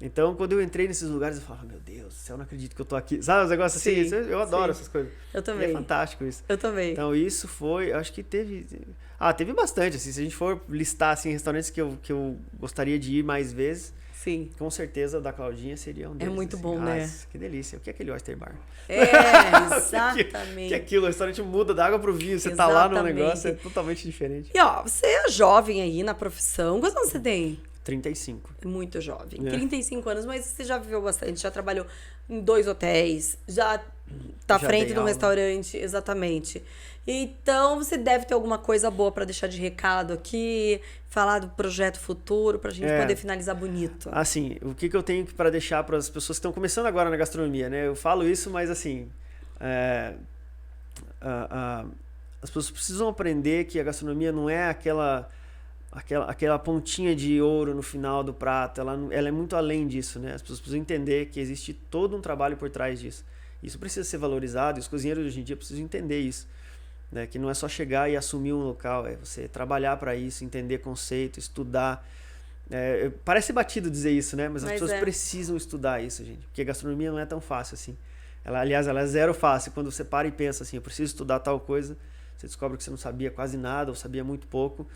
Então, quando eu entrei nesses lugares, eu falava, meu Deus do céu, eu não acredito que eu tô aqui. Sabe, os negócios assim? Eu adoro essas coisas. Eu também. E é fantástico isso. Eu também. Então, isso foi, acho que teve bastante, assim, se a gente for listar, assim, restaurantes que eu gostaria de ir mais vezes. Sim. Com certeza o da Claudinha seria um deles. É muito assim. bom, né? Que delícia. O que é aquele oyster bar? Exatamente. que aquilo, o restaurante muda da água pro vinho, você tá lá no negócio, é totalmente diferente. E você é jovem aí na profissão, quantos anos você tem? 35. Muito jovem. 35 anos, mas você já viveu bastante, já trabalhou em 2 hotéis, já tá à frente de um restaurante, exatamente. Então, você deve ter alguma coisa boa pra deixar de recado aqui, falar do projeto futuro, pra gente poder finalizar bonito. Assim, o que eu tenho para deixar para as pessoas que estão começando agora na gastronomia, né? Eu falo isso, mas assim, as pessoas precisam aprender que a gastronomia não é aquela pontinha de ouro no final do prato, ela é muito além disso, né? As pessoas precisam entender que existe todo um trabalho por trás disso. Isso precisa ser valorizado e os cozinheiros hoje em dia precisam entender isso. Né? Que não é só chegar e assumir um local, é você trabalhar para isso, entender conceito, estudar. Parece batido dizer isso, né? Mas as pessoas precisam estudar isso, gente. Porque a gastronomia não é tão fácil assim. Aliás, ela é zero fácil. Quando você para e pensa assim, eu preciso estudar tal coisa, você descobre que você não sabia quase nada ou sabia muito pouco.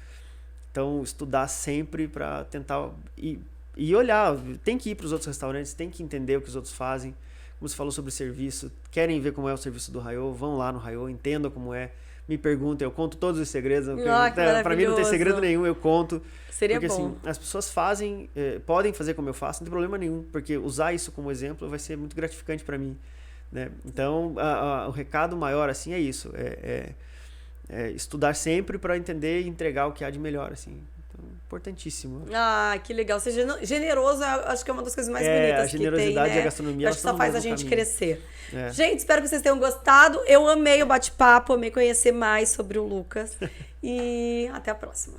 Então, estudar sempre para tentar e olhar. Tem que ir para os outros restaurantes, tem que entender o que os outros fazem. Como você falou sobre serviço, querem ver como é o serviço do Rayô, vão lá no Rayô, entendam como é, me perguntem, eu conto todos os segredos. Para mim não tem segredo nenhum, eu conto. Seria porque, bom. Assim, as pessoas podem fazer como eu faço, não tem problema nenhum, porque usar isso como exemplo vai ser muito gratificante para mim. Né? Então, o recado maior assim é isso, estudar sempre para entender e entregar o que há de melhor, assim. Então, importantíssimo. Que legal. Ser generoso, acho que é uma das coisas mais bonitas que tem, né? A generosidade e a gastronomia, acho que só faz a gente crescer. É. Gente, espero que vocês tenham gostado. Eu amei o bate-papo, amei conhecer mais sobre o Lucas. E até a próxima.